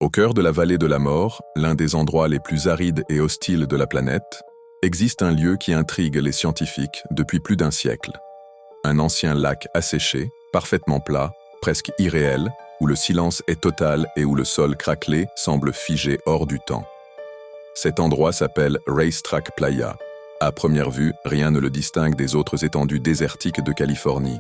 Au cœur de la vallée de la mort, l'un des endroits les plus arides et hostiles de la planète, existe un lieu qui intrigue les scientifiques depuis plus d'un siècle. Un ancien lac asséché, parfaitement plat, presque irréel, où le silence est total et où le sol craquelé semble figé hors du temps. Cet endroit s'appelle Racetrack Playa. À première vue, rien ne le distingue des autres étendues désertiques de Californie.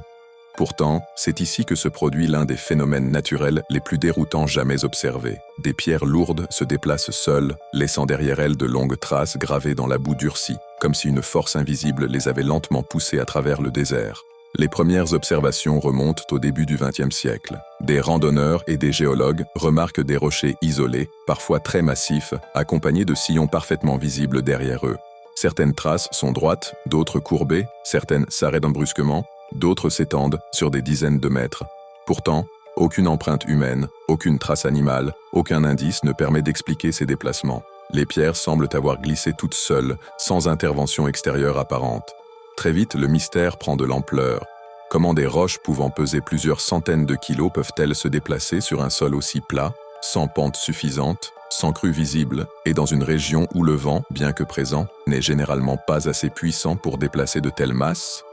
Pourtant, c'est ici que se produit l'un des phénomènes naturels les plus déroutants jamais observés. Des pierres lourdes se déplacent seules, laissant derrière elles de longues traces gravées dans la boue durcie, comme si une force invisible les avait lentement poussées à travers le désert. Les premières observations remontent au début du XXe siècle. Des randonneurs et des géologues remarquent des rochers isolés, parfois très massifs, accompagnés de sillons parfaitement visibles derrière eux. Certaines traces sont droites, d'autres courbées, certaines s'arrêtent brusquement, d'autres s'étendent sur des dizaines de mètres. Pourtant, aucune empreinte humaine, aucune trace animale, aucun indice ne permet d'expliquer ces déplacements. Les pierres semblent avoir glissé toutes seules, sans intervention extérieure apparente. Très vite, le mystère prend de l'ampleur. Comment des roches pouvant peser plusieurs centaines de kilos peuvent-elles se déplacer sur un sol aussi plat, sans pente suffisante, sans crue visible, et dans une région où le vent, bien que présent, n'est généralement pas assez puissant pour déplacer de telles masses?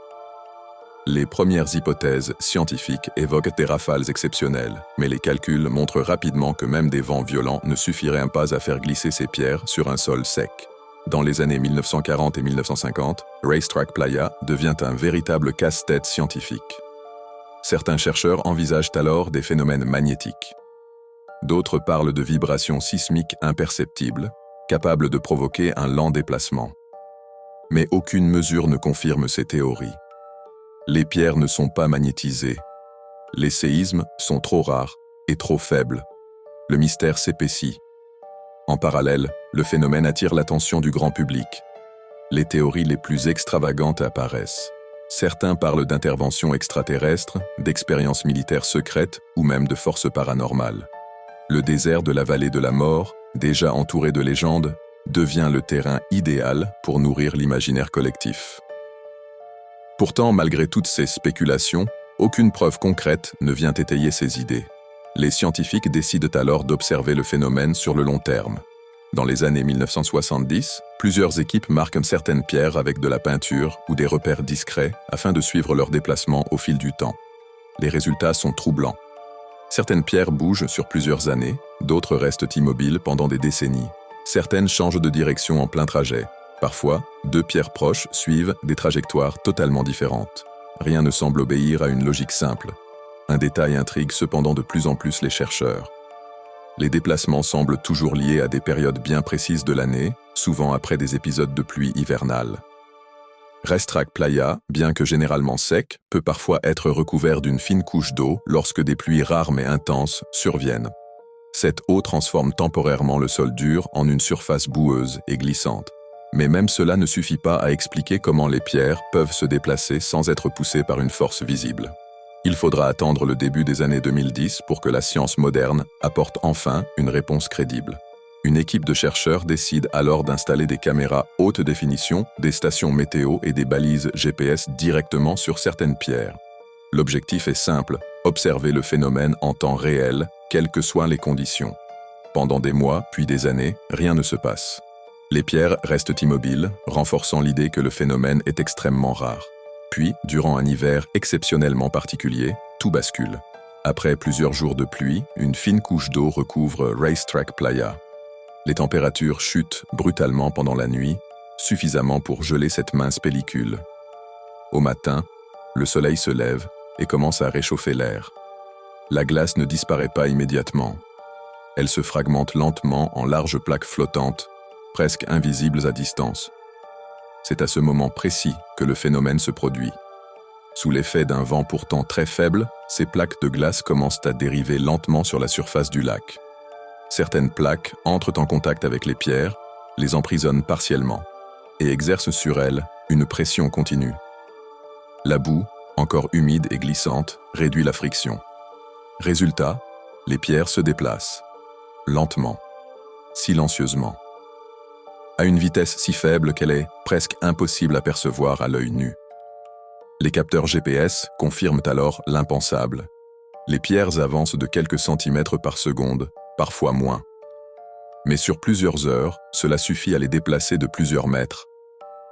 Les premières hypothèses scientifiques évoquent des rafales exceptionnelles, mais les calculs montrent rapidement que même des vents violents ne suffiraient pas à faire glisser ces pierres sur un sol sec. Dans les années 1940 et 1950, Racetrack Playa devient un véritable casse-tête scientifique. Certains chercheurs envisagent alors des phénomènes magnétiques. D'autres parlent de vibrations sismiques imperceptibles, capables de provoquer un lent déplacement. Mais aucune mesure ne confirme ces théories. Les pierres ne sont pas magnétisées. Les séismes sont trop rares et trop faibles. Le mystère s'épaissit. En parallèle, le phénomène attire l'attention du grand public. Les théories les plus extravagantes apparaissent. Certains parlent d'interventions extraterrestres, d'expériences militaires secrètes ou même de forces paranormales. Le désert de la vallée de la mort, déjà entouré de légendes, devient le terrain idéal pour nourrir l'imaginaire collectif. Pourtant, malgré toutes ces spéculations, aucune preuve concrète ne vient étayer ces idées. Les scientifiques décident alors d'observer le phénomène sur le long terme. Dans les années 1970, plusieurs équipes marquent certaines pierres avec de la peinture ou des repères discrets afin de suivre leur déplacement au fil du temps. Les résultats sont troublants. Certaines pierres bougent sur plusieurs années, d'autres restent immobiles pendant des décennies. Certaines changent de direction en plein trajet. Parfois, deux pierres proches suivent des trajectoires totalement différentes. Rien ne semble obéir à une logique simple. Un détail intrigue cependant de plus en plus les chercheurs. Les déplacements semblent toujours liés à des périodes bien précises de l'année, souvent après des épisodes de pluie hivernale. Racetrack Playa, bien que généralement sec, peut parfois être recouvert d'une fine couche d'eau lorsque des pluies rares mais intenses surviennent. Cette eau transforme temporairement le sol dur en une surface boueuse et glissante. Mais même cela ne suffit pas à expliquer comment les pierres peuvent se déplacer sans être poussées par une force visible. Il faudra attendre le début des années 2010 pour que la science moderne apporte enfin une réponse crédible. Une équipe de chercheurs décide alors d'installer des caméras haute définition, des stations météo et des balises GPS directement sur certaines pierres. L'objectif est simple, observer le phénomène en temps réel, quelles que soient les conditions. Pendant des mois, puis des années, rien ne se passe. Les pierres restent immobiles, renforçant l'idée que le phénomène est extrêmement rare. Puis, durant un hiver exceptionnellement particulier, tout bascule. Après plusieurs jours de pluie, une fine couche d'eau recouvre Racetrack Playa. Les températures chutent brutalement pendant la nuit, suffisamment pour geler cette mince pellicule. Au matin, le soleil se lève et commence à réchauffer l'air. La glace ne disparaît pas immédiatement. Elle se fragmente lentement en larges plaques flottantes, presque invisibles à distance. C'est à ce moment précis que le phénomène se produit. Sous l'effet d'un vent pourtant très faible, ces plaques de glace commencent à dériver lentement sur la surface du lac. Certaines plaques entrent en contact avec les pierres, les emprisonnent partiellement, et exercent sur elles une pression continue. La boue, encore humide et glissante, réduit la friction. Résultat, les pierres se déplacent, lentement, silencieusement, à une vitesse si faible qu'elle est presque impossible à percevoir à l'œil nu. Les capteurs GPS confirment alors l'impensable. Les pierres avancent de quelques centimètres par seconde, parfois moins. Mais sur plusieurs heures, cela suffit à les déplacer de plusieurs mètres.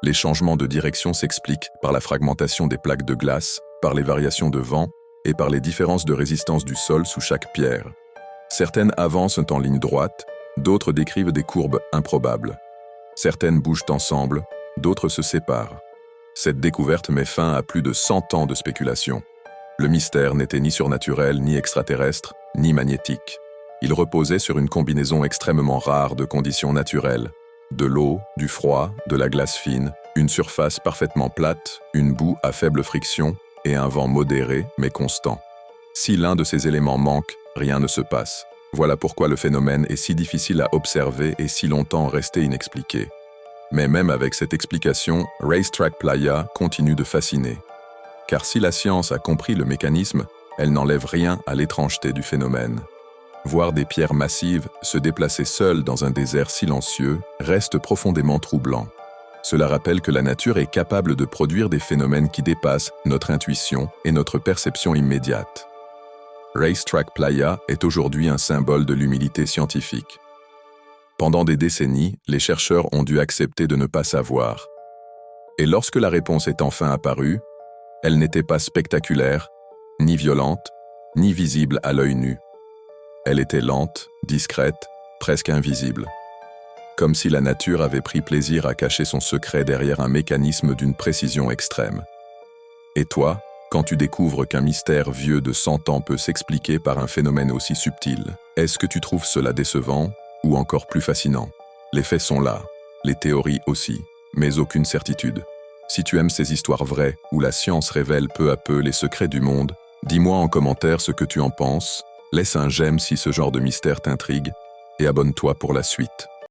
Les changements de direction s'expliquent par la fragmentation des plaques de glace, par les variations de vent et par les différences de résistance du sol sous chaque pierre. Certaines avancent en ligne droite, d'autres décrivent des courbes improbables. Certaines bougent ensemble, d'autres se séparent. Cette découverte met fin à plus de 100 ans de spéculation. Le mystère n'était ni surnaturel, ni extraterrestre, ni magnétique. Il reposait sur une combinaison extrêmement rare de conditions naturelles. De l'eau, du froid, de la glace fine, une surface parfaitement plate, une boue à faible friction et un vent modéré mais constant. Si l'un de ces éléments manque, rien ne se passe. Voilà pourquoi le phénomène est si difficile à observer et si longtemps resté inexpliqué. Mais même avec cette explication, Racetrack Playa continue de fasciner. Car si la science a compris le mécanisme, elle n'enlève rien à l'étrangeté du phénomène. Voir des pierres massives se déplacer seules dans un désert silencieux reste profondément troublant. Cela rappelle que la nature est capable de produire des phénomènes qui dépassent notre intuition et notre perception immédiate. Racetrack Playa est aujourd'hui un symbole de l'humilité scientifique. Pendant des décennies, les chercheurs ont dû accepter de ne pas savoir. Et lorsque la réponse est enfin apparue, elle n'était pas spectaculaire, ni violente, ni visible à l'œil nu. Elle était lente, discrète, presque invisible. Comme si la nature avait pris plaisir à cacher son secret derrière un mécanisme d'une précision extrême. Et toi, quand tu découvres qu'un mystère vieux de 100 ans peut s'expliquer par un phénomène aussi subtil, est-ce que tu trouves cela décevant ou encore plus fascinant? Les faits sont là, les théories aussi, mais aucune certitude. Si tu aimes ces histoires vraies où la science révèle peu à peu les secrets du monde, dis-moi en commentaire ce que tu en penses, laisse un j'aime si ce genre de mystère t'intrigue et abonne-toi pour la suite.